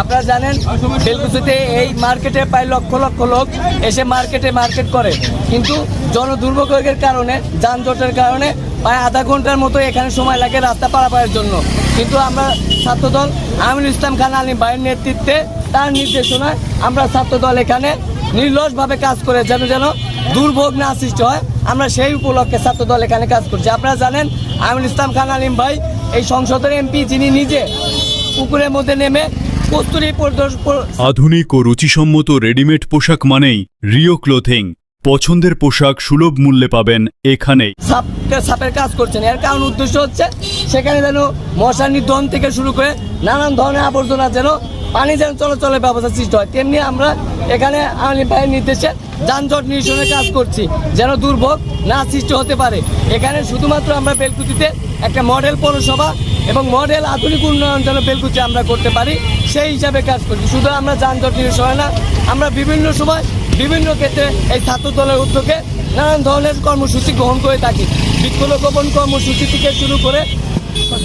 আপনারা জানেন বেলকুচিতে এই মার্কেটে প্রায় লক্ষ লক্ষ লোক এসে মার্কেট করে, কিন্তু জনদুর্ভোগের কারণে, যানজটের কারণে প্রায় আধা ঘন্টার মতো এখানে সময় লাগে রাস্তা পারাপারের জন্য। কিন্তু আমরা ছাত্রদল আমিনুল ইসলাম খান আলিম ভাইয়ের নেতৃত্বে, তার নির্দেশনায় আমরা ছাত্রদল এখানে নির্লসভাবে কাজ করে যেন দুর্ভোগ না সৃষ্টি হয়, আমরা সেই উপলক্ষে ছাত্রদল এখানে কাজ করছি। আপনারা জানেন আমিনুল ইসলাম খান আলিম ভাই এই সংসদের এমপি, যিনি নিজে পুকুরের মধ্যে নেমে কস্তুরী আধুনিক ও রুচিসম্মত রেডিমেড পোশাক মানেই রিও ক্লোথিং। পছন্দের পোশাক সুলভ মূল্যে পাবেন এখানেই। সাপের কাজ করছেন, এর কারণ উদ্দেশ্য হচ্ছে সেখানে যেন মশা নিধন থেকে শুরু করে নানান ধরনের আবর্জনা যেন পানি যেন চলাচলের ব্যবস্থা সৃষ্টি হয়, তেমনি আমরা এখানে আলিম ভাইয়ের নির্দেশে যানজট নিরসনের কাজ করছি যেন দুর্ভোগ না সৃষ্টি হতে পারে। এখানে শুধুমাত্র আমরা বেলকুচিতে একটা মডেল পৌরসভা এবং মডেল আধুনিক উন্নয়ন যেন বেলকুচি আমরা করতে পারি, সেই হিসাবে কাজ করছি। শুধু আমরা যানজট নিরসনে না, আমরা বিভিন্ন সময় বিভিন্ন ক্ষেত্রে এই ছাত্র দলের উদ্যোগে নানান ধরনের কর্মসূচি গ্রহণ করে থাকি। বৃক্ষরোপণ কর্মসূচি থেকে শুরু করে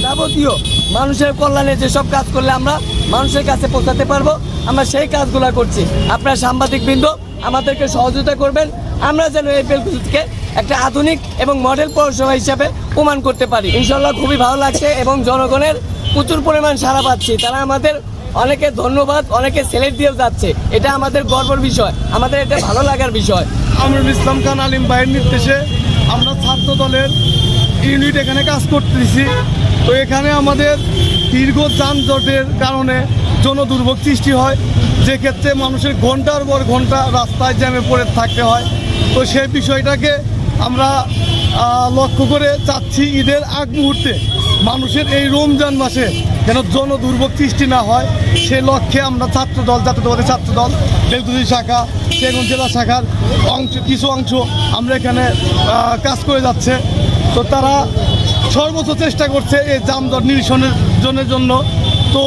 যাবতীয় মানুষের কল্যাণে যেসব কাজ করলে আমরা মানুষের কাছে পৌঁছাতে পারবো, আমরা সেই কাজগুলো করছি। আপনারা সাংবাদিকবৃন্দ আমাদেরকে সহযোগিতা করবেন, আমরা যেন এই বেলকুচিকে একটা আধুনিক এবং মডেল পৌরসভা হিসাবে প্রমাণ করতে পারি। ইনশাল্লাহ খুবই ভালো লাগছে এবং জনগণের প্রচুর পরিমাণ সাড়া পাচ্ছি। তারা আমাদের অনেকে ধন্যবাদ, অনেকে সেলেট দিয়েও যাচ্ছে। এটা আমাদের গর্বের বিষয়, আমাদের এটা ভালো লাগার বিষয়। আমিনুল ইসলাম খান আলিম ভাইয়ের নির্দেশে আমরা ছাত্র দলের ইউনিট এখানে কাজ করতেছি। তো এখানে আমাদের দীর্ঘ যানজটের কারণে জনদুর্ভোগ সৃষ্টি হয়, যে ক্ষেত্রে মানুষের ঘন্টার পর ঘন্টা রাস্তায় জ্যামে পড়ে থাকতে হয়। তো সেই বিষয়টাকে আমরা লক্ষ্য করে চাচ্ছি ঈদের আগ মুহূর্তে মানুষের এই রমজান মাসে যেন জনদুর্ভোগ সৃষ্টি না হয়, সে লক্ষ্যে আমরা ছাত্রদল, জাতীয়তাবাদী ছাত্রদল বেলকুচি শাখা, শেরগঞ্জ জেলা শাখার কিছু অংশ আমরা এখানে কাজ করে যাচ্ছে। তো তারা সর্বোচ্চ চেষ্টা করছে এই যানজট নিরসনের জন্য। তো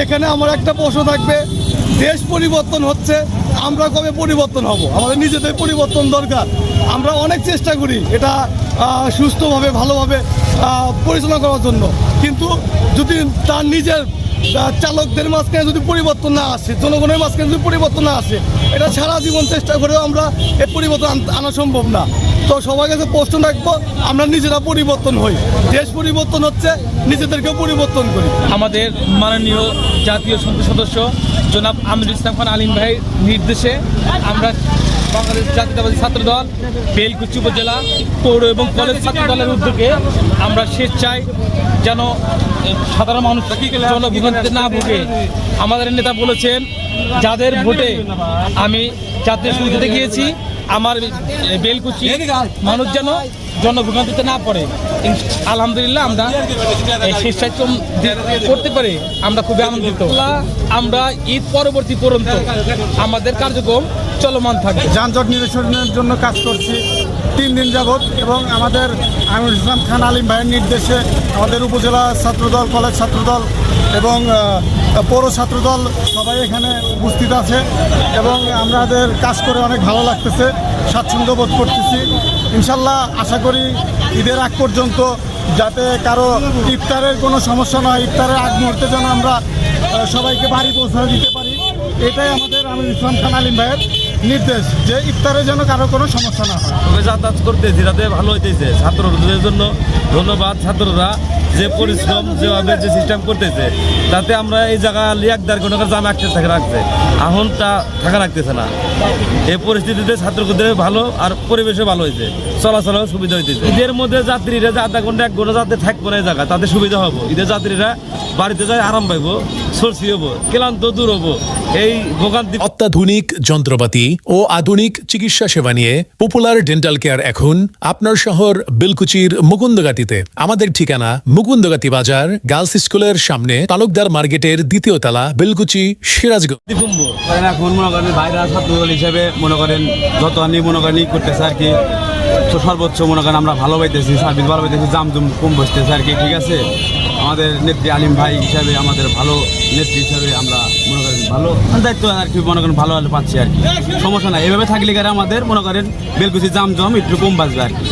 এখানে আমার একটা প্রশ্ন থাকবে, দেশ পরিবর্তন হচ্ছে, আমরা কবে পরিবর্তন হব? আমাদের নিজেদের পরিবর্তন দরকার। আমরা অনেক চেষ্টা করি এটা সুস্থভাবে ভালোভাবে পরিচালনা করার জন্য, কিন্তু যদি তার নিজের চালকদের মাঝখানে যদি পরিবর্তন না আসে, জনগণের মাঝখানে যদি পরিবর্তন না আসে, এটা সারা জীবন চেষ্টা করেও আমরা এই পরিবর্তন আনা সম্ভব না। তো সবার কাছে প্রশ্ন রাখবো, আমরা নিজেরা পরিবর্তন হই। দেশ পরিবর্তন হচ্ছে, নিজেদেরকেও পরিবর্তন করি। আমাদের মাননীয় জাতীয় সংসদ সদস্য জনাব আমিনুল ইসলাম খান আলিম ভাইয়ের নির্দেশে আমরা বাংলাদেশ জাতীয়তাবাদী ছাত্রদল বেলকুচি উপজেলা পৌর এবং কলেজ ছাত্র দলের উদ্যোগে আমরা স্বেচ্ছায় যেন সাধারণ মানুষ জনভোগান্তিতে না ভুগে, আমাদের নেতা বলেছেন যাদের ভোটে আমি জাতীয় সংসদে গিয়েছি, আমার বেলকুচি মানুষ যেন জনভোগান্তিতে না পড়ে। আলহামদুলিল্লাহ আমরা স্বেচ্ছায় করতে পারি, আমরা খুবই আনন্দিত। আমরা ঈদ পরবর্তী পর্যন্ত আমাদের কার্যক্রম চলমান থাকবে। যানজট নিরসনের জন্য কাজ করছি 3 দিন যাবৎ, এবং আমাদের আমিনুল ইসলাম খান আলিম ভাইয়ের নির্দেশে আমাদের উপজেলা ছাত্রদল, কলেজ ছাত্রদল এবং পৌর ছাত্রদল সবাই এখানে উপস্থিত আছে, এবং আমাদের কাজ করে অনেক ভালো লাগতেছে, স্বাচ্ছন্দ্য বোধ করতেছি। ইনশাল্লাহ আশা করি ঈদের আগ পর্যন্ত যাতে কারো ইফতারের কোনো সমস্যা না হয়, ইফতারের আগ মুহূর্তে যেন আমরা সবাইকে বাড়ি পৌঁছে দিতে পারি, এটাই আমাদের আমিনুল ইসলাম খান আলিম ভাইয়ের নির্দেশ, যে ইফতারে যেন কারো কোনো সমস্যা না হয়। যাতায়াত করতেছি, যাতে ভালো হইতেছে ছাত্রদের জন্য। ধন্যবাদ ছাত্ররা যে পরিশ্রম, যেভাবে যে সিস্টেম করতেছে, তাতে আমরা এই জায়গা লিয়াকদার কোনো জাম আটকে রাখছে, এখন তা থাকা রাখতেছে না। এই পরিস্থিতিতে ছাত্রদের ভালো আর পরিবেশও ভালো হয়েছে, চলাচলেও সুবিধা হইতেছে। ঈদের মধ্যে যাত্রীরা যে আধা ঘন্টা 1 ঘন্টা যাতে থাকবো না এই জায়গা, তাদের সুবিধা হবো। ঈদের যাত্রীরা বাড়িতে যায় আরাম পাইবো, সরছি হবো, ক্লান্ত দূর হবো। এই ভোগান্তি। অত্যাধুনিক যন্ত্রপাতি ও আধুনিক চিকিৎসা সেবা নিয়ে পপুলার ডেন্টাল কেয়ার এখন আপনার শহর বেলকুচির মুকুন্দগাতিতে। আমাদের ঠিকানা মুকুন্দগাতি বাজার, গার্লস স্কুলের সামনে, তালুকদার মার্কেটের 2য় তলা, বেলকুচি, সিরাজগঞ্জ। এখন মনে করেন ভাইরা ছাত্রদল হিসেবে মনে করেন যত আনি মনে করেন করতেছে আর কি, তো সর্বোচ্চ মনে করেন আমরা ভালো পাইতেছি, সার্ভিস ভালো পাইতেছি, জামজুম কম বসতেছে আর কি। ঠিক আছে, আমাদের নেত্রী আলিম ভাই হিসাবে, আমাদের ভালো নেত্রী হিসাবে আমরা মনে করেন ভালো দায়িত্ব আর কি মনে করেন ভালো পাচ্ছি আর কি। সমস্যা নাই, এভাবে থাকলে আমাদের মনে করেন বেলকুচি জামজম একটু কম বাঁচবে আর কি।